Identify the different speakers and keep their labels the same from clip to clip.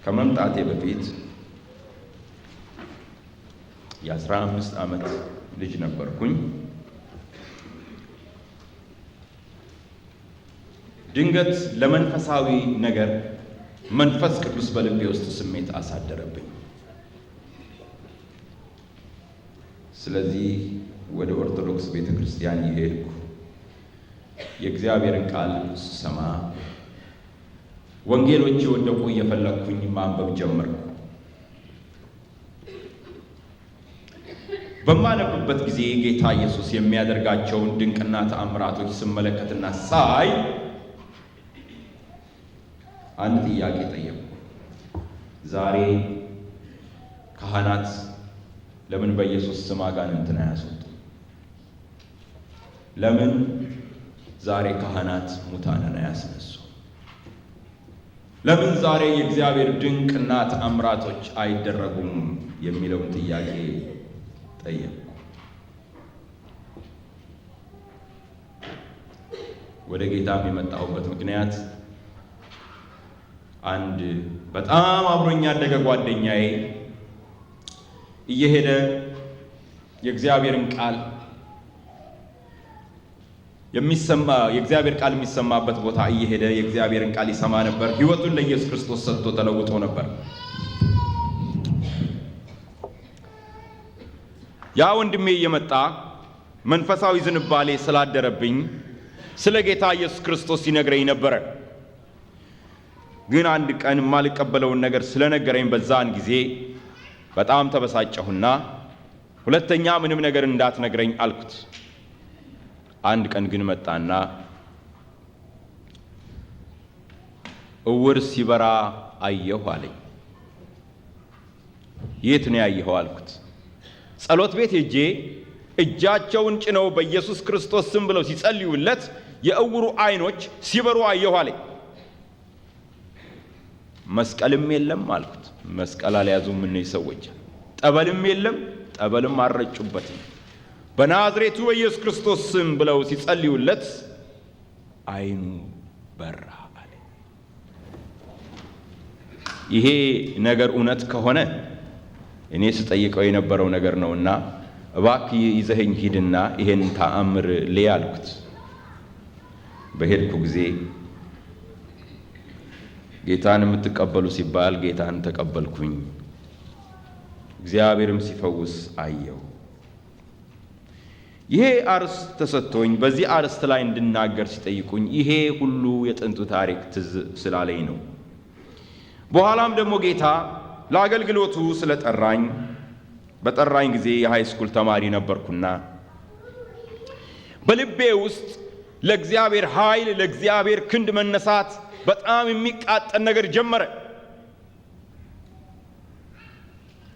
Speaker 1: ከመምጣቴ በፊት የ15 ዓመት ልጅ ነበርኩኝ። ድንገት ለመንፈሳዊ ነገር መንፈስ ቅዱስ በልቤ ውስጥ ስሜት አሳደረብኝ። ስለዚህ ወደ ኦርቶዶክስ ቤተክርስቲያን የሄድኩ የእግዚአብሔርን ቃል ስሰማ ወንጌሎች የወደቁ እየፈለኩኝ ማንበብ ጀመርኩ። በማነብበት ጊዜ ጌታ ኢየሱስ የሚያደርጋቸውን ድንቅና ተአምራቶች ስመለከትና ሳይ አንድ ጥያቄ ጠየቅኩ። ዛሬ ካህናት ለምን በኢየሱስ ስም አጋንንትን አያስወጡም? ለምን ዛሬ ካህናት ሙታንን አያስነሱ? ለምን ዛሬ የእግዚአብሔር ድንቅና ተአምራቶች አይደረጉም የሚለውን ጥያቄ ጠየቅኩ። ወደ ጌታም የመጣሁበት ምክንያት አንድ በጣም አብሮኝ ያደገ ጓደኛዬ እየሄደ የእግዚአብሔርን ቃል የእግዚአብሔር ቃል የሚሰማበት ቦታ እየሄደ የእግዚአብሔርን ቃል ይሰማ ነበር። ሕይወቱን ለኢየሱስ ክርስቶስ ሰጥቶ ተለውጦ ነበር። ያ ወንድሜ እየመጣ መንፈሳዊ ዝንባሌ ስላደረብኝ ስለ ጌታ ኢየሱስ ክርስቶስ ሲነግረኝ ነበረ። ግን አንድ ቀን የማልቀበለውን ነገር ስለነገረኝ በዛን ጊዜ በጣም ተበሳጨሁና ሁለተኛ ምንም ነገር እንዳትነግረኝ አልኩት። አንድ ቀን ግን መጣና እውር ሲበራ አየሁ አለኝ። የት ነው ያየኸው አልኩት። ጸሎት ቤት ሄጄ እጃቸውን ጭነው በኢየሱስ ክርስቶስ ስም ብለው ሲጸልዩለት የእውሩ አይኖች ሲበሩ አየሁ አለኝ። መስቀልም የለም አልኩት። መስቀል አልያዙም እነዚህ ሰዎች። ጠበልም የለም፣ ጠበልም አልረጩበትም። በናዝሬቱ በኢየሱስ ክርስቶስ ስም ብለው ሲጸልዩለት አይኑ በራ አለ። ይሄ ነገር እውነት ከሆነ እኔ ስጠይቀው የነበረው ነገር ነውና እባክህ ይዘኸኝ ሂድና ይሄን ተአምር ልይ አልኩት። በሄድኩ ጊዜ ጌታን የምትቀበሉ ሲባል ጌታን ተቀበልኩኝ። እግዚአብሔርም ሲፈውስ አየው። ይሄ አርዕስት ተሰጥቶኝ በዚህ አርዕስት ላይ እንድናገር ሲጠይቁኝ ይሄ ሁሉ የጥንቱ ታሪክ ትዝ ስላለኝ ነው። በኋላም ደግሞ ጌታ ለአገልግሎቱ ስለጠራኝ በጠራኝ ጊዜ የሃይ ስኩል ተማሪ ነበርኩና በልቤ ውስጥ ለእግዚአብሔር ኃይል ለእግዚአብሔር ክንድ መነሳት በጣም የሚቃጠል ነገር ጀመረ።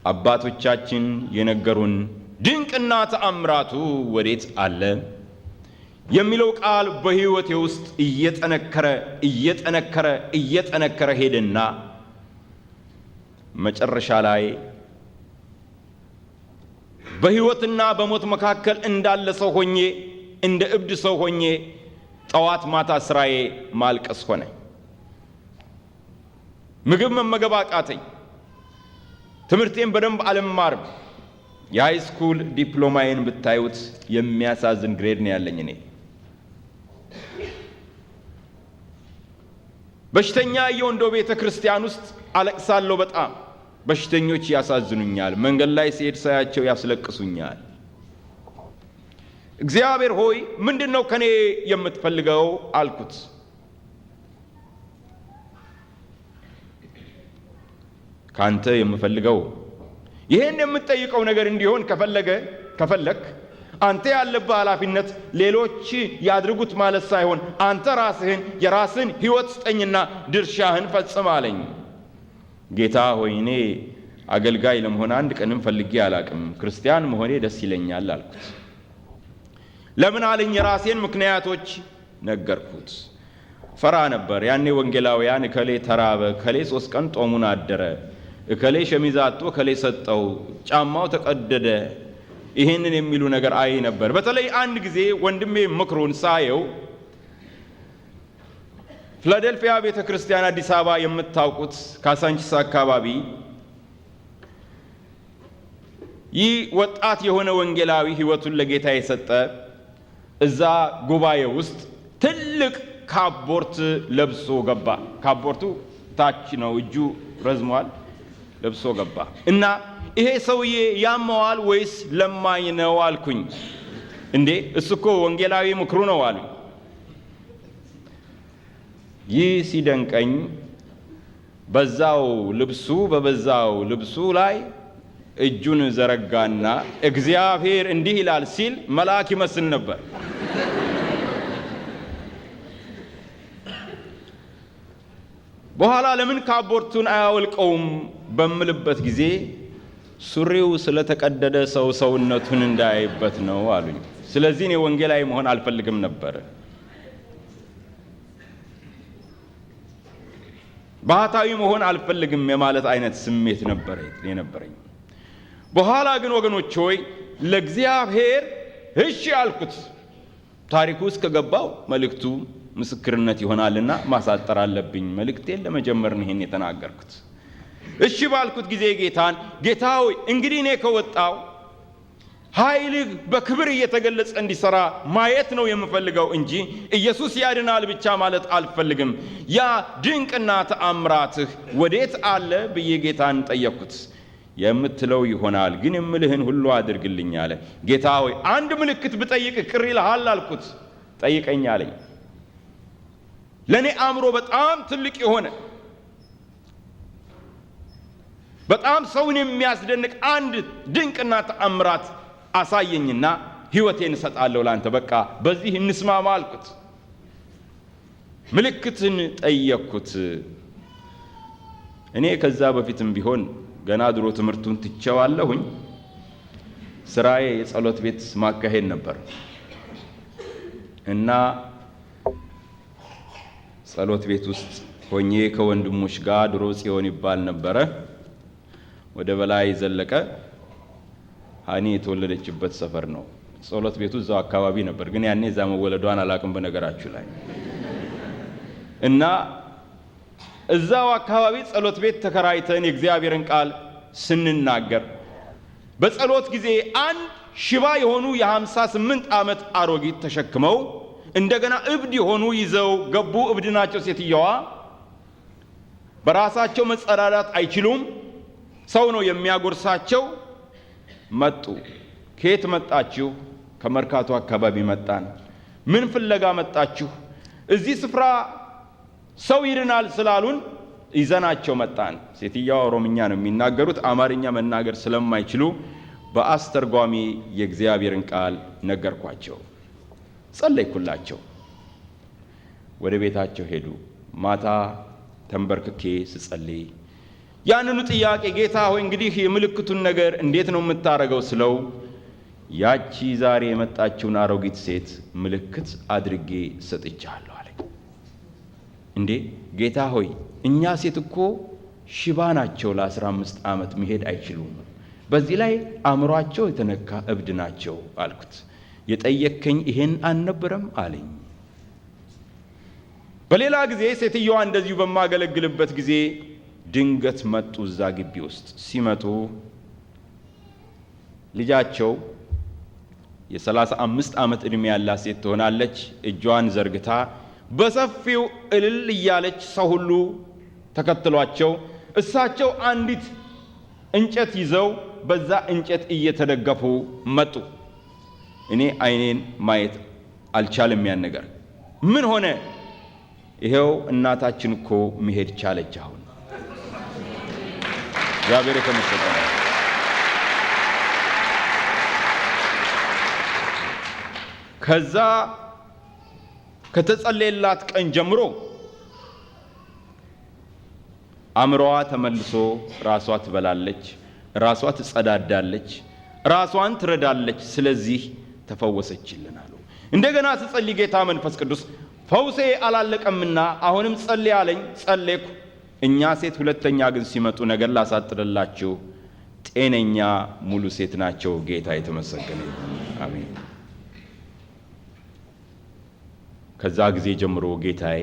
Speaker 1: አባቶቻችን የነገሩን ድንቅና ተአምራቱ ወዴት አለ የሚለው ቃል በሕይወቴ ውስጥ እየጠነከረ ሄደና መጨረሻ ላይ በሕይወትና በሞት መካከል እንዳለ ሰው ሆኜ እንደ እብድ ሰው ሆኜ ጠዋት ማታ ስራዬ ማልቀስ ሆነ። ምግብ መመገብ አቃተኝ። ትምህርቴን በደንብ አልማርም። የሃይ ስኩል ዲፕሎማዬን ብታዩት የሚያሳዝን ግሬድ ነው ያለኝ። እኔ በሽተኛ የወንዶ ቤተ ክርስቲያን ውስጥ አለቅሳለሁ። በጣም በሽተኞች ያሳዝኑኛል። መንገድ ላይ ሲሄድ ሳያቸው ያስለቅሱኛል። እግዚአብሔር ሆይ ምንድነው ከኔ የምትፈልገው አልኩት። ካንተ የምፈልገው ይሄን የምትጠይቀው ነገር እንዲሆን ከፈለክ አንተ ያለብህ ኃላፊነት ሌሎች ያድርጉት ማለት ሳይሆን አንተ የራስህን ሕይወት ስጠኝና ድርሻህን ፈጽም አለኝ። ጌታ ሆይ እኔ አገልጋይ ለመሆን አንድ ቀንም ፈልጌ አላቅም። ክርስቲያን መሆኔ ደስ ይለኛል አልኩት። ለምን አለኝ። የራሴን ምክንያቶች ነገርኩት። ፈራ ነበር። ያኔ ወንጌላውያን እከሌ ተራበ፣ እከሌ 3 ቀን ጦሙን አደረ፣ እከሌ ሸሚዝ አጥቶ እከሌ ሰጠው፣ ጫማው ተቀደደ፣ ይሄንን የሚሉ ነገር አይ ነበር። በተለይ አንድ ጊዜ ወንድሜ ምክሩን ሳየው ፊላዴልፊያ ቤተክርስቲያን አዲስ አበባ የምታውቁት ካሳንቺስ አካባቢ ይህ ወጣት የሆነ ወንጌላዊ ሕይወቱን ለጌታ የሰጠ እዛ ጉባኤ ውስጥ ትልቅ ካቦርት ለብሶ ገባ። ካቦርቱ ታች ነው፣ እጁ ረዝሟል፣ ለብሶ ገባ እና ይሄ ሰውዬ ያመዋል ወይስ ለማኝ ነው አልኩኝ። እንዴ እሱ እኮ ወንጌላዊ ምክሩ ነው አሉኝ። ይህ ሲደንቀኝ በዛው ልብሱ ላይ እጁን ዘረጋና እግዚአብሔር እንዲህ ይላል ሲል መልአክ ይመስል ነበር። በኋላ ለምን ካቦርቱን አያወልቀውም በምልበት ጊዜ ሱሪው ስለተቀደደ ሰውነቱን እንዳያይበት ነው አሉኝ። ስለዚህ እኔ ወንጌላዊ መሆን አልፈልግም ነበር። ባህታዊ መሆን አልፈልግም የማለት አይነት ስሜት ነበረኝ። በኋላ ግን ወገኖች ሆይ ለእግዚአብሔር እሺ አልኩት። ታሪኩ ውስጥ ከገባው መልእክቱ ምስክርነት ይሆናልና ማሳጠር አለብኝ። መልእክቴን ለመጀመር ነው ይሄን የተናገርኩት። እሺ ባልኩት ጊዜ ጌታ ሆይ እንግዲህ እኔ ከወጣው ኃይልህ በክብር እየተገለጸ እንዲሰራ ማየት ነው የምፈልገው እንጂ ኢየሱስ ያድናል ብቻ ማለት አልፈልግም። ያ ድንቅና ተአምራትህ ወዴት አለ ብዬ ጌታን ጠየቅኩት። የምትለው ይሆናል፣ ግን የምልህን ሁሉ አድርግልኝ አለ። ጌታ ሆይ አንድ ምልክት ብጠይቅ ቅር ይልሃል አልኩት። ጠይቀኝ አለኝ። ለኔ አእምሮ በጣም ትልቅ የሆነ በጣም ሰውን የሚያስደንቅ አንድ ድንቅና ተአምራት አሳየኝና ሕይወቴን እሰጣለሁ ላንተ፣ በቃ በዚህ እንስማማ አልኩት። ምልክትን ጠየቅኩት። እኔ ከዛ በፊትም ቢሆን ገና ድሮ ትምህርቱን ትቼዋለሁኝ። ስራዬ የጸሎት ቤት ማካሄድ ነበር እና ጸሎት ቤት ውስጥ ሆኜ ከወንድሞች ጋር ድሮ ጽዮን ይባል ነበረ፣ ወደ በላይ ዘለቀ ሃኒ የተወለደችበት ሰፈር ነው። ጸሎት ቤቱ እዛው አካባቢ ነበር፣ ግን ያኔ እዛ መወለዷን አላውቅም በነገራችሁ ላይ። እና እዛው አካባቢ ጸሎት ቤት ተከራይተን የእግዚአብሔርን ቃል ስንናገር በጸሎት ጊዜ አንድ ሽባ የሆኑ የ58 ዓመት አሮጊት ተሸክመው እንደገና እብድ የሆኑ ይዘው ገቡ። እብድ ናቸው ሴትየዋ። በራሳቸው መጸዳዳት አይችሉም። ሰው ነው የሚያጎርሳቸው። መጡ። ከየት መጣችሁ? ከመርካቶ አካባቢ መጣን። ምን ፍለጋ መጣችሁ? እዚህ ስፍራ ሰው ይድናል ስላሉን ይዘናቸው መጣን። ሴትየዋ ኦሮምኛ ነው የሚናገሩት፣ አማርኛ መናገር ስለማይችሉ በአስተርጓሚ የእግዚአብሔርን ቃል ነገርኳቸው፣ ጸለይኩላቸው። ወደ ቤታቸው ሄዱ። ማታ ተንበርክኬ ስጸልይ ያንኑ ጥያቄ ጌታ ሆይ እንግዲህ የምልክቱን ነገር እንዴት ነው የምታረገው ስለው ያቺ ዛሬ የመጣችውን አሮጊት ሴት ምልክት አድርጌ ሰጥቻለሁ አለኝ። እንዴ ጌታ ሆይ እኛ ሴት እኮ ሽባ ናቸው፣ ለ15 ዓመት መሄድ አይችሉም፣ በዚህ ላይ አእምሯቸው የተነካ እብድ ናቸው አልኩት። የጠየከኝ ይሄን አልነበረም አለኝ። በሌላ ጊዜ ሴትየዋ እንደዚሁ በማገለግልበት ጊዜ ድንገት መጡ። እዛ ግቢ ውስጥ ሲመጡ ልጃቸው የ35 ዓመት ዕድሜ ያላት ሴት ትሆናለች። እጇን ዘርግታ በሰፊው እልል እያለች ሰው ሁሉ ተከትሏቸው እሳቸው አንዲት እንጨት ይዘው በዛ እንጨት እየተደገፉ መጡ። እኔ አይኔን ማየት አልቻለም። ያን ነገር ምን ሆነ? ይሄው እናታችን እኮ መሄድ ቻለች። አሁን እግዚአብሔር የተመሰገነ። ከዛ ከተጸለየላት ቀን ጀምሮ አእምሮዋ ተመልሶ ራሷ ትበላለች፣ ራሷ ትጸዳዳለች፣ ራሷን ትረዳለች። ስለዚህ ተፈወሰችልን አሉ። እንደገና ስጸልይ ጌታ መንፈስ ቅዱስ ፈውሴ አላለቀምና አሁንም ጸልይ አለኝ። ጸለይኩ። እኛ ሴት ሁለተኛ ግን ሲመጡ ነገር ላሳጥርላችሁ ጤነኛ ሙሉ ሴት ናቸው። ጌታ የተመሰገነ ይሁን። አሜን። ከዛ ጊዜ ጀምሮ ጌታዬ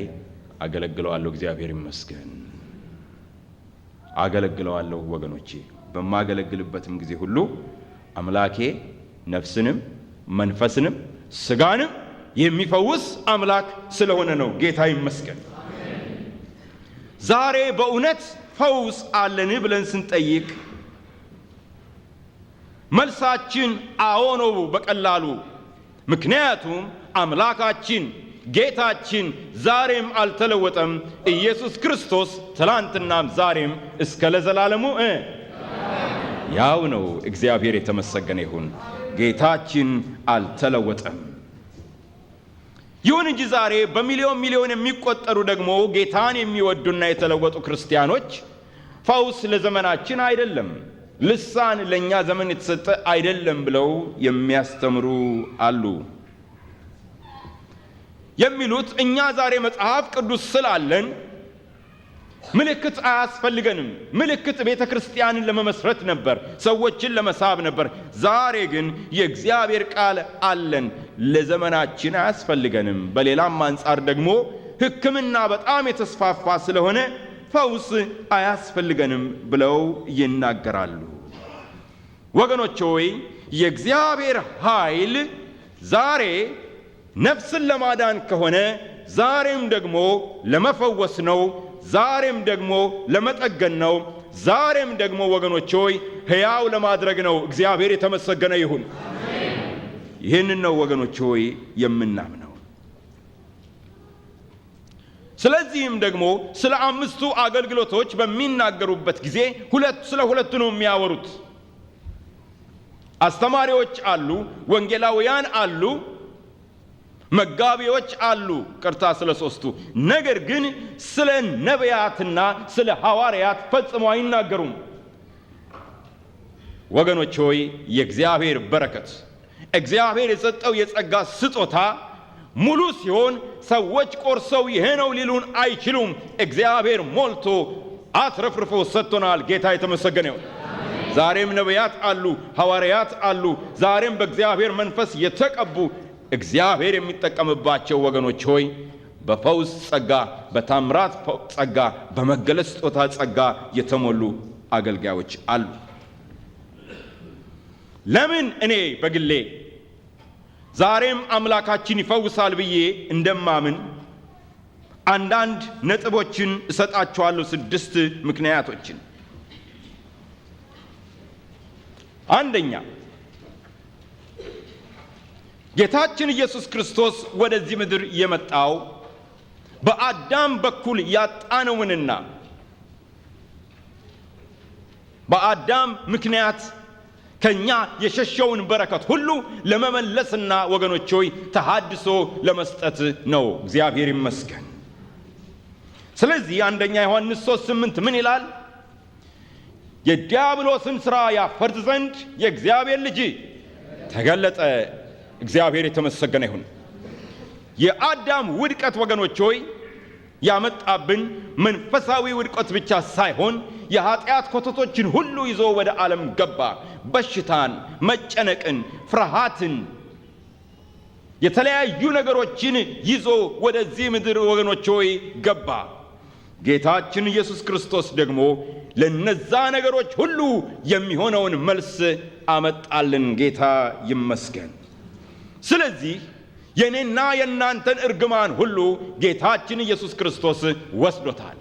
Speaker 1: አገለግለዋለሁ። እግዚአብሔር ይመስገን አገለግለዋለሁ። ወገኖቼ በማገለግልበትም ጊዜ ሁሉ አምላኬ ነፍስንም መንፈስንም ስጋንም የሚፈውስ አምላክ ስለሆነ ነው። ጌታ ይመስገን። ዛሬ በእውነት ፈውስ አለን ብለን ስንጠይቅ መልሳችን አዎ ነው በቀላሉ። ምክንያቱም አምላካችን ጌታችን ዛሬም አልተለወጠም። ኢየሱስ ክርስቶስ ትላንትናም ዛሬም እስከ ለዘላለሙ ያው ነው። እግዚአብሔር የተመሰገነ ይሁን። ጌታችን አልተለወጠም። ይሁን እንጂ ዛሬ በሚሊዮን የሚቆጠሩ ደግሞ ጌታን የሚወዱና የተለወጡ ክርስቲያኖች ፈውስ ለዘመናችን አይደለም፣ ልሳን ለኛ ዘመን የተሰጠ አይደለም ብለው የሚያስተምሩ አሉ። የሚሉት እኛ ዛሬ መጽሐፍ ቅዱስ ስላለን ምልክት አያስፈልገንም። ምልክት ቤተክርስቲያንን ለመመስረት ነበር፣ ሰዎችን ለመሳብ ነበር። ዛሬ ግን የእግዚአብሔር ቃል አለን፣ ለዘመናችን አያስፈልገንም። በሌላም አንጻር ደግሞ ሕክምና በጣም የተስፋፋ ስለሆነ ፈውስ አያስፈልገንም ብለው ይናገራሉ። ወገኖች ሆይ የእግዚአብሔር ኃይል ዛሬ ነፍስን ለማዳን ከሆነ ዛሬም ደግሞ ለመፈወስ ነው። ዛሬም ደግሞ ለመጠገን ነው። ዛሬም ደግሞ ወገኖች ሆይ ሕያው ለማድረግ ነው። እግዚአብሔር የተመሰገነ ይሁን። ይህንን ነው ወገኖች ሆይ የምናምነው። ስለዚህም ደግሞ ስለ አምስቱ አገልግሎቶች በሚናገሩበት ጊዜ ስለ ሁለቱ ነው የሚያወሩት። አስተማሪዎች አሉ፣ ወንጌላውያን አሉ፣ መጋቢዎች አሉ። ስለ ሶስቱ ነገር ግን ስለ ነቢያትና ስለ ሐዋርያት ፈጽሞ አይናገሩም። ወገኖች ሆይ የእግዚአብሔር በረከት እግዚአብሔር የሰጠው የጸጋ ስጦታ ሙሉ ሲሆን ሰዎች ቆርሰው ይሄ ነው ሊሉን አይችሉም። እግዚአብሔር ሞልቶ አትረፍርፎ ሰጥቶናል። ጌታ የተመሰገነ ይሁን። ዛሬም ነቢያት አሉ፣ ሐዋርያት አሉ። ዛሬም በእግዚአብሔር መንፈስ የተቀቡ እግዚአብሔር የሚጠቀምባቸው ወገኖች ሆይ በፈውስ ጸጋ፣ በታምራት ጸጋ፣ በመገለጽ ስጦታ ጸጋ የተሞሉ አገልጋዮች አሉ። ለምን እኔ በግሌ ዛሬም አምላካችን ይፈውሳል ብዬ እንደማምን አንዳንድ ነጥቦችን እሰጣችኋለሁ። 6 ምክንያቶችን። አንደኛ ጌታችን ኢየሱስ ክርስቶስ ወደዚህ ምድር የመጣው በአዳም በኩል ያጣነውንና በአዳም ምክንያት ከኛ የሸሸውን በረከት ሁሉ ለመመለስና ወገኖች ሆይ ተሐድሶ ለመስጠት ነው። እግዚአብሔር ይመስገን። ስለዚህ አንደኛ ዮሐንስ 3:8 ምን ይላል? የዲያብሎስን ሥራ ያፈርስ ዘንድ የእግዚአብሔር ልጅ ተገለጠ። እግዚአብሔር የተመሰገነ ይሁን። የአዳም ውድቀት ወገኖች ሆይ ያመጣብን መንፈሳዊ ውድቀት ብቻ ሳይሆን የኃጢአት ኮተቶችን ሁሉ ይዞ ወደ ዓለም ገባ። በሽታን፣ መጨነቅን፣ ፍርሃትን፣ የተለያዩ ነገሮችን ይዞ ወደዚህ ምድር ወገኖች ሆይ ገባ። ጌታችን ኢየሱስ ክርስቶስ ደግሞ ለነዛ ነገሮች ሁሉ የሚሆነውን መልስ አመጣልን። ጌታ ይመስገን። ስለዚህ የኔና የናንተን እርግማን ሁሉ ጌታችን ኢየሱስ ክርስቶስ ወስዶታል።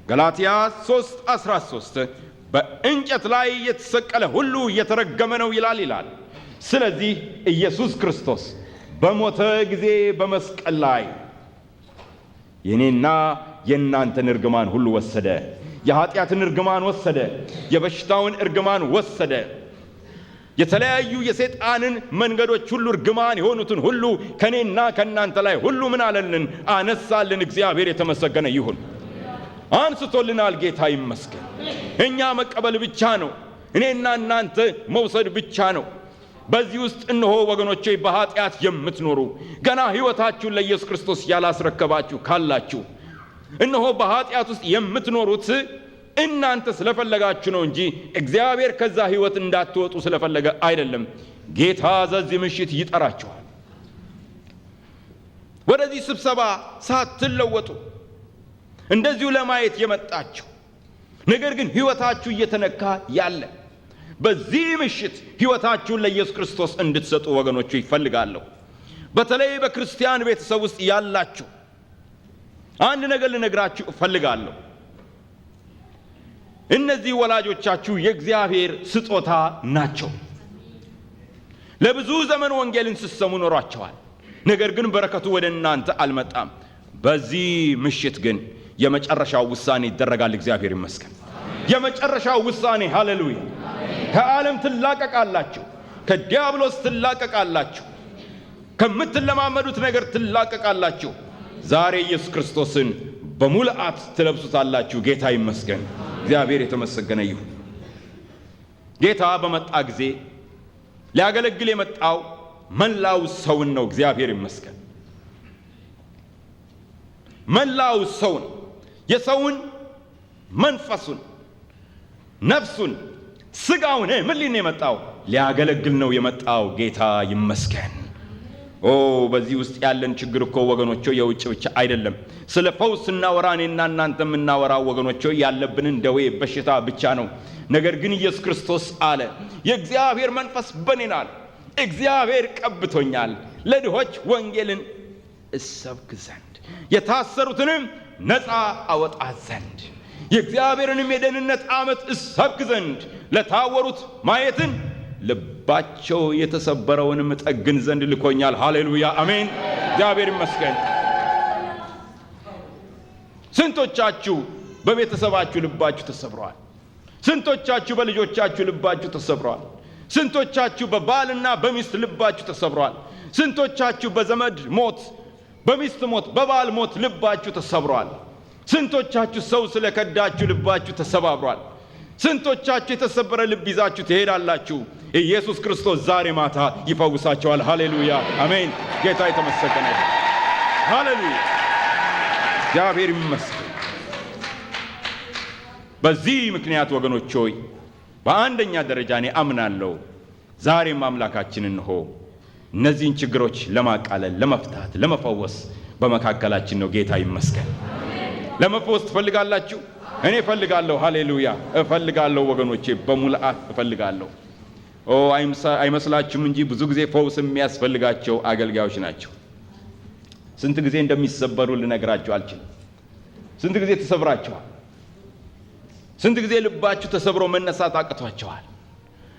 Speaker 1: ገላትያ 3:13 በእንጨት ላይ የተሰቀለ ሁሉ የተረገመ ነው ይላል። ስለዚህ ኢየሱስ ክርስቶስ በሞተ ጊዜ በመስቀል ላይ የኔና የናንተን እርግማን ሁሉ ወሰደ። የኃጢአትን እርግማን ወሰደ። የበሽታውን እርግማን ወሰደ። የተለያዩ የሰይጣንን መንገዶች ሁሉ እርግማን የሆኑትን ሁሉ ከኔና ከናንተ ላይ ሁሉ ምን አለልን? አነሳልን። እግዚአብሔር የተመሰገነ ይሁን። አንስቶልናል። ጌታ ይመስገን። እኛ መቀበል ብቻ ነው። እኔና እናንተ መውሰድ ብቻ ነው። በዚህ ውስጥ እነሆ ወገኖቼ በኃጢአት የምትኖሩ ገና ሕይወታችሁን ለኢየሱስ ክርስቶስ ያላስረከባችሁ ካላችሁ እነሆ በኃጢአት ውስጥ የምትኖሩት እናንተ ስለፈለጋችሁ ነው እንጂ እግዚአብሔር ከዛ ሕይወት እንዳትወጡ ስለፈለገ አይደለም። ጌታ በዚህ ምሽት ይጠራችኋል። ወደዚህ ስብሰባ ሳትለወጡ እንደዚሁ ለማየት የመጣችሁ ነገር ግን ሕይወታችሁ እየተነካ ያለ በዚህ ምሽት ሕይወታችሁን ለኢየሱስ ክርስቶስ እንድትሰጡ ወገኖቹ ይፈልጋለሁ። በተለይ በክርስቲያን ቤተሰብ ውስጥ ያላችሁ አንድ ነገር ልነግራችሁ እፈልጋለሁ። እነዚህ ወላጆቻችሁ የእግዚአብሔር ስጦታ ናቸው። ለብዙ ዘመን ወንጌልን ሲሰሙ ኖሯቸዋል። ነገር ግን በረከቱ ወደ እናንተ አልመጣም። በዚህ ምሽት ግን የመጨረሻው ውሳኔ ይደረጋል። እግዚአብሔር ይመስገን። የመጨረሻው ውሳኔ ሃሌሉያ። ከዓለም ትላቀቃላችሁ፣ ከዲያብሎስ ትላቀቃላችሁ፣ ከምትለማመዱት ነገር ትላቀቃላችሁ። ዛሬ ኢየሱስ ክርስቶስን በሙልአት ትለብሱታላችሁ። ጌታ ይመስገን። እግዚአብሔር የተመሰገነ ይሁን። ጌታ በመጣ ጊዜ ሊያገለግል የመጣው መላው ሰውን ነው። እግዚአብሔር ይመስገን። መላው ሰውን፣ የሰውን መንፈሱን፣ ነፍሱን፣ ስጋውን ምን ሊል ነው የመጣው? ሊያገለግል ነው የመጣው። ጌታ ይመስገን። በዚህ ውስጥ ያለን ችግር እኮ ወገኖቼ የውጭ ብቻ አይደለም። ስለ ፈውስ እናወራ፣ እኔና እናንተ የምናወራው ወገኖቼ ያለብንን ደዌ በሽታ ብቻ ነው። ነገር ግን ኢየሱስ ክርስቶስ አለ የእግዚአብሔር መንፈስ በእኔ ነው፣ እግዚአብሔር ቀብቶኛል ለድሆች ወንጌልን እሰብክ ዘንድ፣ የታሰሩትንም ነፃ አወጣ ዘንድ፣ የእግዚአብሔርንም የደህንነት ዓመት እሰብክ ዘንድ፣ ለታወሩት ማየትን፣ ልባቸው የተሰበረውንም እጠግን ዘንድ ልኮኛል። ሃሌሉያ አሜን። እግዚአብሔር ይመስገን። ስንቶቻችሁ በቤተሰባችሁ ልባችሁ ተሰብሯል? ስንቶቻችሁ በልጆቻችሁ ልባችሁ ተሰብሯል? ስንቶቻችሁ በባልና በሚስት ልባችሁ ተሰብሯል? ስንቶቻችሁ በዘመድ ሞት፣ በሚስት ሞት፣ በባል ሞት ልባችሁ ተሰብሯል? ስንቶቻችሁ ሰው ስለከዳችሁ ልባችሁ ተሰባብሯል? ስንቶቻችሁ የተሰበረ ልብ ይዛችሁ ትሄዳላችሁ? ኢየሱስ ክርስቶስ ዛሬ ማታ ይፈውሳቸዋል። ሃሌሉያ አሜን። ጌታ የተመሰገነ ይሁን። ሃሌሉያ እግዚአብሔር ይመስገን። በዚህ ምክንያት ወገኖች ሆይ በአንደኛ ደረጃ እኔ አምናለሁ ዛሬም አምላካችን እንሆ እነዚህን ችግሮች ለማቃለል፣ ለመፍታት፣ ለመፈወስ በመካከላችን ነው። ጌታ ይመስገን። ለመፈወስ ትፈልጋላችሁ? እኔ እፈልጋለሁ። ሃሌሉያ እፈልጋለሁ ወገኖቼ፣ በሙልአት እፈልጋለሁ። አይመስላችሁም እንጂ ብዙ ጊዜ ፈውስ የሚያስፈልጋቸው አገልጋዮች ናቸው። ስንት ጊዜ እንደሚሰበሩ ልነግራችሁ አልችልም። ስንት ጊዜ ተሰብራችኋል? ስንት ጊዜ ልባችሁ ተሰብሮ መነሳት አቅቷችኋል?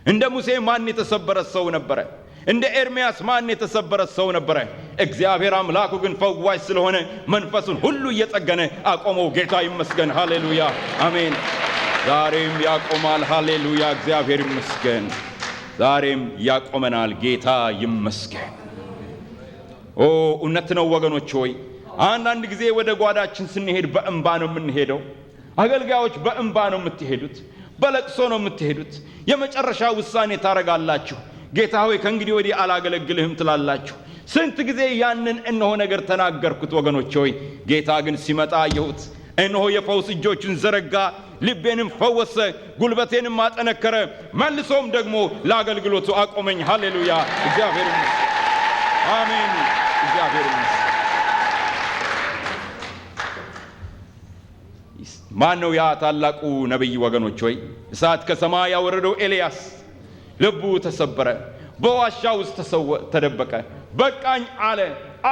Speaker 1: እንደ ሙሴ ማን የተሰበረ ሰው ነበረ? እንደ ኤርምያስ ማን የተሰበረ ሰው ነበረ? እግዚአብሔር አምላኩ ግን ፈዋሽ ስለሆነ መንፈሱን ሁሉ እየጠገነ አቆመው። ጌታ ይመስገን። ሃሌሉያ አሜን። ዛሬም ያቆማል። ሃሌሉያ እግዚአብሔር ይመስገን። ዛሬም ያቆመናል። ጌታ ይመስገን። እውነት ነው ወገኖች ሆይ አንዳንድ ጊዜ ወደ ጓዳችን ስንሄድ በእንባ ነው የምንሄደው። አገልጋዮች በእንባ ነው የምትሄዱት፣ በለቅሶ ነው የምትሄዱት። የመጨረሻ ውሳኔ ታረጋላችሁ። ጌታ ሆይ ከእንግዲህ ወዲህ አላገለግልህም ትላላችሁ። ስንት ጊዜ ያንን እነሆ ነገር ተናገርኩት ወገኖች ሆይ። ጌታ ግን ሲመጣ አየሁት። እነሆ የፈውስ እጆቹን ዘረጋ፣ ልቤንም ፈወሰ፣ ጉልበቴንም አጠነከረ፣ መልሶም ደግሞ ለአገልግሎቱ አቆመኝ። ሃሌሉያ እግዚአብሔር ይመስገን። አሜን እግዚአብሔር ይመስገን። ማን ነው ያ ታላቁ ነቢይ ወገኖች ሆይ? እሳት ከሰማይ ያወረደው ኤልያስ ልቡ ተሰበረ፣ በዋሻ ውስጥ ተደበቀ። በቃኝ አለ፣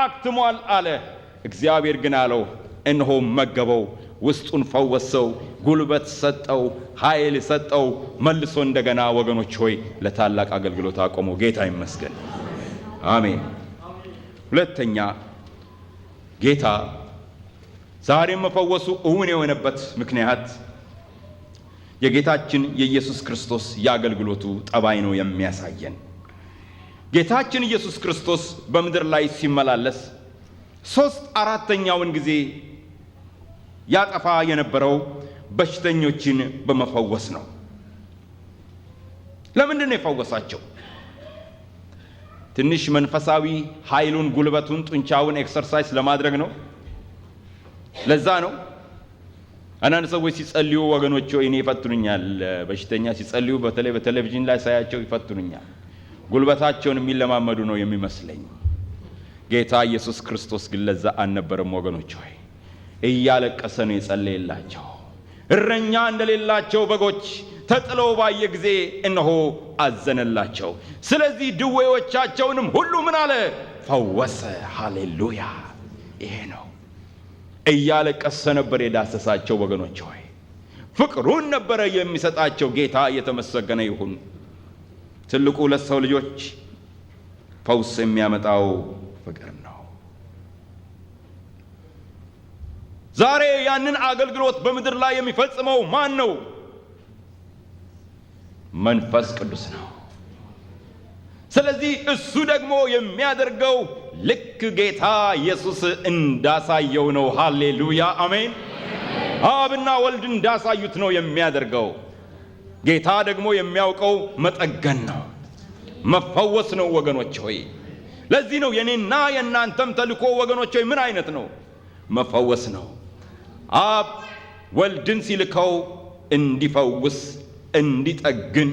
Speaker 1: አክትሟል አለ። እግዚአብሔር ግን አለው እነሆ መገበው፣ ውስጡን ፈወሰው፣ ጉልበት ሰጠው፣ ኃይል ሰጠው። መልሶ እንደገና ወገኖች ሆይ ለታላቅ አገልግሎት አቆመው። ጌታ ይመስገን። አሜን። ሁለተኛ ጌታ ዛሬም መፈወሱ እውን የሆነበት ምክንያት የጌታችን የኢየሱስ ክርስቶስ የአገልግሎቱ ጠባይ ነው የሚያሳየን። ጌታችን ኢየሱስ ክርስቶስ በምድር ላይ ሲመላለስ 3/4 ጊዜ ያጠፋ የነበረው በሽተኞችን በመፈወስ ነው። ለምንድን ነው የፈወሳቸው? ትንሽ መንፈሳዊ ኃይሉን፣ ጉልበቱን፣ ጡንቻውን ኤክሰርሳይዝ ለማድረግ ነው? ለዛ ነው? አንዳንድ ሰዎች ሲጸልዩ ወገኖች እኔ ይፈትኑኛል። በሽተኛ ሲጸልዩ በተለይ በቴሌቪዥን ላይ ሳያቸው ይፈትኑኛል። ጉልበታቸውን የሚለማመዱ ነው የሚመስለኝ። ጌታ ኢየሱስ ክርስቶስ ግን ለዛ አልነበረም ወገኖች ሆይ። እያለቀሰ ነው የጸለየላቸው። እረኛ እንደሌላቸው በጎች ተጥለው ባየ ጊዜ እነሆ አዘነላቸው። ስለዚህ ድዌዎቻቸውንም ሁሉ ምን አለ? ፈወሰ። ሃሌሉያ! ይሄ ነው። እያለቀሰ ነበር የዳሰሳቸው ወገኖች ሆይ፣ ፍቅሩን ነበረ የሚሰጣቸው። ጌታ የተመሰገነ ይሁን። ትልቁ ለሰው ልጆች ፈውስ የሚያመጣው ፍቅር ነው። ዛሬ ያንን አገልግሎት በምድር ላይ የሚፈጽመው ማን ነው? መንፈስ ቅዱስ ነው። ስለዚህ እሱ ደግሞ የሚያደርገው ልክ ጌታ ኢየሱስ እንዳሳየው ነው። ሃሌሉያ! አሜን። አብና ወልድ እንዳሳዩት ነው የሚያደርገው። ጌታ ደግሞ የሚያውቀው መጠገን ነው፣ መፈወስ ነው ወገኖች ሆይ። ለዚህ ነው የኔና የእናንተም ተልእኮ ወገኖች ሆይ ምን አይነት ነው? መፈወስ ነው። አብ ወልድን ሲልከው እንዲፈውስ፣ እንዲጠግን፣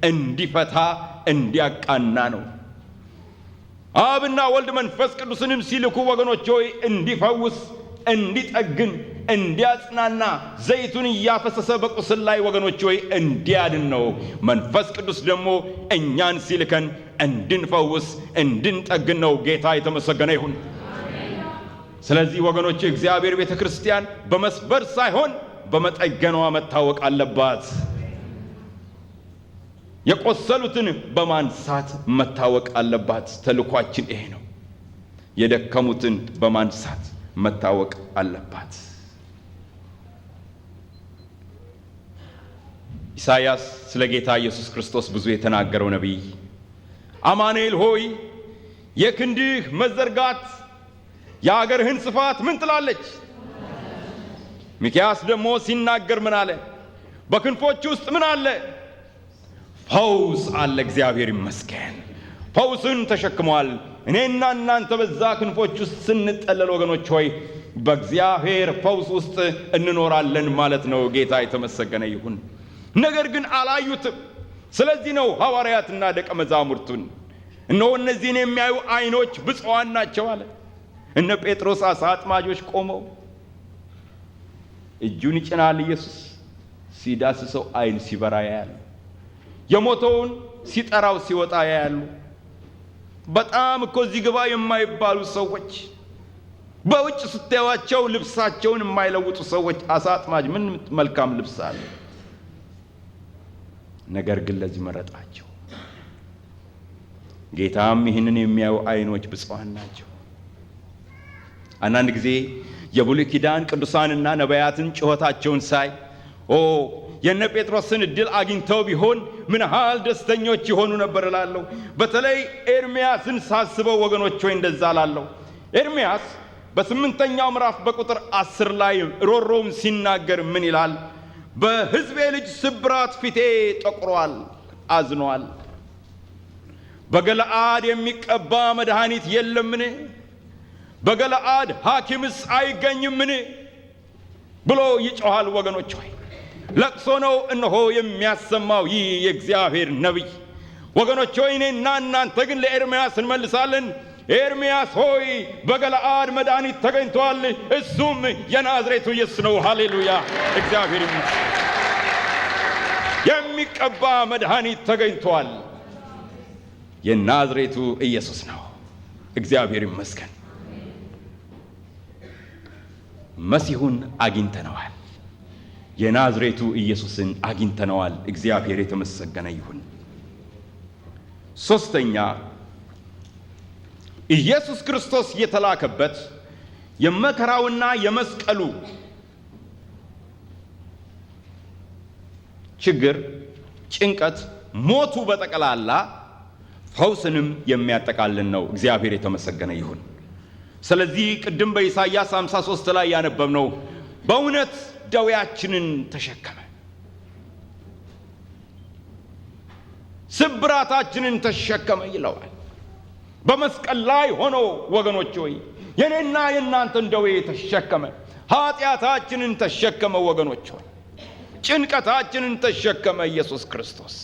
Speaker 1: እንዲፈታ፣ እንዲያቃና ነው። አብና ወልድ መንፈስ ቅዱስንም ሲልኩ ወገኖች ሆይ እንዲፈውስ፣ እንዲጠግን፣ እንዲያጽናና፣ ዘይቱን እያፈሰሰ በቁስል ላይ ወገኖች ሆይ እንዲያድን ነው። መንፈስ ቅዱስ ደግሞ እኛን ሲልከን እንድንፈውስ፣ እንድንጠግን ነው። ጌታ የተመሰገነ ይሁን። ስለዚህ ወገኖች እግዚአብሔር ቤተ ክርስቲያን በመስበር ሳይሆን በመጠገኗ መታወቅ አለባት። የቆሰሉትን በማንሳት መታወቅ አለባት። ተልኳችን ይሄ ነው። የደከሙትን በማንሳት መታወቅ አለባት። ኢሳይያስ ስለ ጌታ ኢየሱስ ክርስቶስ ብዙ የተናገረው ነቢይ አማኑኤል ሆይ የክንድህ መዘርጋት የአገርህን ስፋት ምን ትላለች? ሚክያስ ደግሞ ሲናገር ምን አለ? በክንፎች ውስጥ ምን አለ? ፈውስ አለ። እግዚአብሔር ይመስገን። ፈውስን ተሸክሟል። እኔና እናንተ በዛ ክንፎች ውስጥ ስንጠለል ወገኖች ሆይ በእግዚአብሔር ፈውስ ውስጥ እንኖራለን ማለት ነው። ጌታ የተመሰገነ ይሁን። ነገር ግን አላዩትም። ስለዚህ ነው ሐዋርያትና ደቀ መዛሙርቱን እነሆ እነዚህን የሚያዩ አይኖች ብፁዓን ናቸው አለ። እነ ጴጥሮስ አሳ አጥማጆች ቆመው እጁን ይጭናል ኢየሱስ ሲዳስሰው አይን ሲበራ ያያሉ። የሞተውን ሲጠራው ሲወጣ ያያሉ። በጣም እኮ እዚህ ግባ የማይባሉ ሰዎች፣ በውጭ ስታዩዋቸው ልብሳቸውን የማይለውጡ ሰዎች፣ አሳ አጥማጅ ምን መልካም ልብስ አለ። ነገር ግን ለዚህ መረጣቸው። ጌታም ይህንን የሚያዩ አይኖች ብፁዓን ናቸው። አንዳንድ ጊዜ የብሉይ ኪዳን ቅዱሳንና ነቢያትን ጩኸታቸውን ሳይ የነ ጴጥሮስን እድል አግኝተው ቢሆን ምን ያህል ደስተኞች ይሆኑ ነበር እላለሁ። በተለይ ኤርምያስን ሳስበው ወገኖች ሆይ እንደዛ እላለሁ። ኤርምያስ በ8ኛው ምዕራፍ በቁጥር 10 ላይ ሮሮም ሲናገር ምን ይላል? በሕዝቤ ልጅ ስብራት ፊቴ ጠቁሯል፣ አዝኗል። በገለአድ የሚቀባ መድኃኒት የለምን? በገለአድ ሐኪምስ አይገኝምን? ብሎ ይጮኻል ወገኖች ሆይ። ለቅሶ ነው እነሆ የሚያሰማው ይህ የእግዚአብሔር ነቢይ። ወገኖች ሆይ እኔና እናንተ ግን ለኤርምያስ እንመልሳለን። ኤርምያስ ሆይ በገለአድ መድኃኒት ተገኝቷል፣ እሱም የናዝሬቱ ኢየሱስ ነው። ሃሌሉያ! እግዚአብሔር ይመስገን። የሚቀባ መድኃኒት ተገኝቷል፣ የናዝሬቱ ኢየሱስ ነው። እግዚአብሔር ይመስገን። መሲሁን አግኝተነዋል። የናዝሬቱ ኢየሱስን አግኝተነዋል። እግዚአብሔር የተመሰገነ ይሁን። ሶስተኛ ኢየሱስ ክርስቶስ የተላከበት የመከራውና የመስቀሉ ችግር፣ ጭንቀት፣ ሞቱ በጠቅላላ ፈውስንም የሚያጠቃልል ነው። እግዚአብሔር የተመሰገነ ይሁን። ስለዚህ ቅድም በኢሳይያስ 53 ላይ ያነበብነው በእውነት ደዌያችንን ተሸከመ፣ ስብራታችንን ተሸከመ ይለዋል። በመስቀል ላይ ሆኖ ወገኖች ሆይ የኔና የእናንተን ደዌ ተሸከመ፣ ኃጢአታችንን ተሸከመ ወገኖች ሆይ ጭንቀታችንን ተሸከመ ኢየሱስ ክርስቶስ።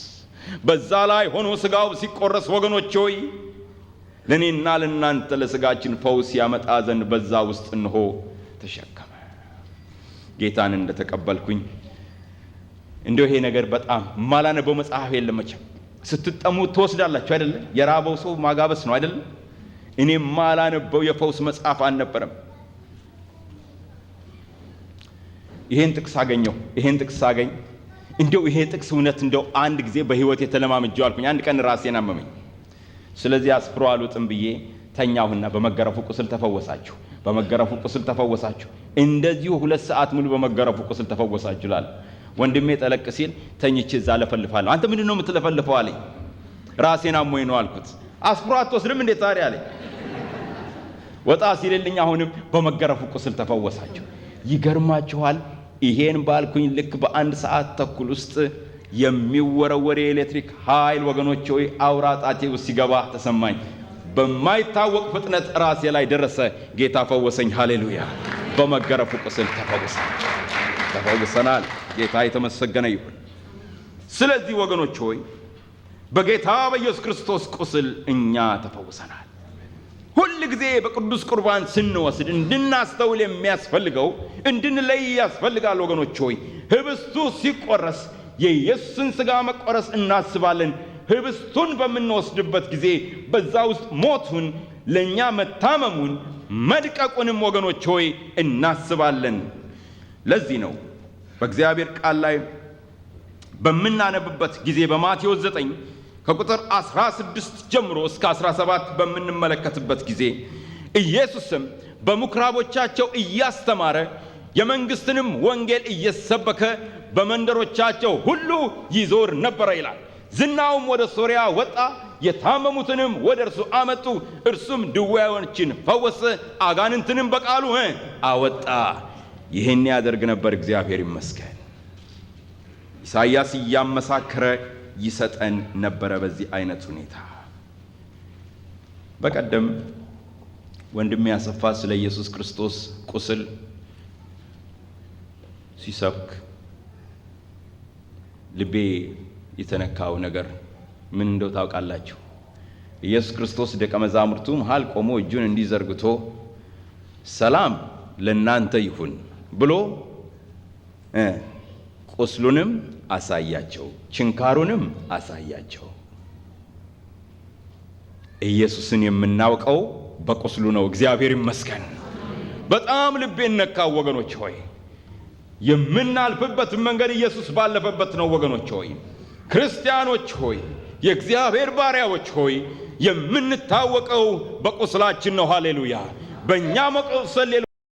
Speaker 1: በዛ ላይ ሆኖ ስጋው ሲቆረስ ወገኖች ሆይ ለኔና ለናንተ ለስጋችን ፈውስ ያመጣ ዘንድ በዛ ውስጥ እንሆ ተሸከመ። ጌታን እንደተቀበልኩኝ እንደው ይሄ ነገር በጣም ማላነበው መጽሐፍ የለም መቼም ስትጠሙ ትወስዳላችሁ አይደል የራበው ሰው ማጋበስ ነው አይደል እኔ ማላነበው የፈውስ መጽሐፍ አልነበረም ይሄን ጥቅስ አገኝ እንደው ይሄ ጥቅስ እውነት እንደው አንድ ጊዜ በህይወት የተለማመጀው አልኩኝ አንድ ቀን ራሴን አመመኝ ስለዚህ አስፍሮ አልወጥም ብዬ ተኛሁና በመገረፉ ቁስል ተፈወሳችሁ እንደዚሁ 2 ሰዓት ሙሉ በመገረፉ ቁስል ተፈወሳችሁ ይላል ወንድሜ ጠለቅ ሲል ተኝቼ እዛ ለፈልፋለሁ አንተ ምንድነው የምትለፈልፈው አለኝ ራሴን አሞኝ ነው አልኩት አስፍሮ አትወስድም እንዴ ታዲያ አለኝ ወጣ ሲልልኝ አሁንም በመገረፉ ቁስል ተፈወሳችሁ ይገርማችኋል ይሄን ባልኩኝ ልክ በአንድ ሰዓት ተኩል ውስጥ የሚወረወር የኤሌክትሪክ ኃይል ወገኖቼ ሆይ አውራ ጣቴ ውስጥ ሲገባ ተሰማኝ በማይታወቅ ፍጥነት ራሴ ላይ ደረሰ ጌታ ፈወሰኝ ሃሌሉያ በመገረፉ ቁስል ተፈወሰናል ጌታ የተመሰገነ ይሁን ስለዚህ ወገኖቼ ሆይ በጌታ በኢየሱስ ክርስቶስ ቁስል እኛ ተፈወሰናል ሁሉ ጊዜ በቅዱስ ቁርባን ስንወስድ እንድናስተውል የሚያስፈልገው እንድንለይ ያስፈልጋል ወገኖቼ ሆይ ህብስቱ ሲቆረስ የኢየሱስን ሥጋ መቆረስ እናስባለን ህብስቱን በምንወስድበት ጊዜ በዛ ውስጥ ሞቱን ለኛ መታመሙን መድቀቁንም ወገኖቼ ሆይ እናስባለን ለዚህ ነው በእግዚአብሔር ቃል ላይ በመናነብበት ጊዜ በማቴዎስ 9 ከቁጥር 16 ጀምሮ እስከ 17 በመንመለከትበት ጊዜ ኢየሱስም በምኩራቦቻቸው እያስተማረ የመንግስትንም ወንጌል እየሰበከ በመንደሮቻቸው ሁሉ ይዞር ነበር ይላል ዝናውም ወደ ሶሪያ ወጣ የታመሙትንም ወደ እርሱ አመጡ እርሱም ድውያኖችን ፈወሰ አጋንንትንም በቃሉ አወጣ ይሄን ያደርግ ነበር እግዚአብሔር ይመስገን ኢሳይያስ ያመሳከረ ይሰጠን ነበር በዚህ አይነት ሁኔታ በቀደም ወንድሜ ያሰፋ ስለ ኢየሱስ ክርስቶስ ቁስል ሲሰብክ ልቤ የተነካው ነገር ምን እንደው ታውቃላችሁ ኢየሱስ ክርስቶስ ደቀ መዛሙርቱ መሃል ቆሞ እጁን እንዲዘርግቶ ሰላም ለእናንተ ይሁን ብሎ ቁስሉንም አሳያቸው ችንካሩንም አሳያቸው ኢየሱስን የምናውቀው በቁስሉ ነው እግዚአብሔር ይመስገን በጣም ልቤን ነካው ወገኖች ሆይ የምናልፍበት መንገድ ኢየሱስ ባለፈበት ነው ወገኖች ሆይ ክርስቲያኖች ሆይ የእግዚአብሔር ባሪያዎች ሆይ የምንታወቀው በቁስላችን ነው ሃሌሉያ በእኛ መቁሰል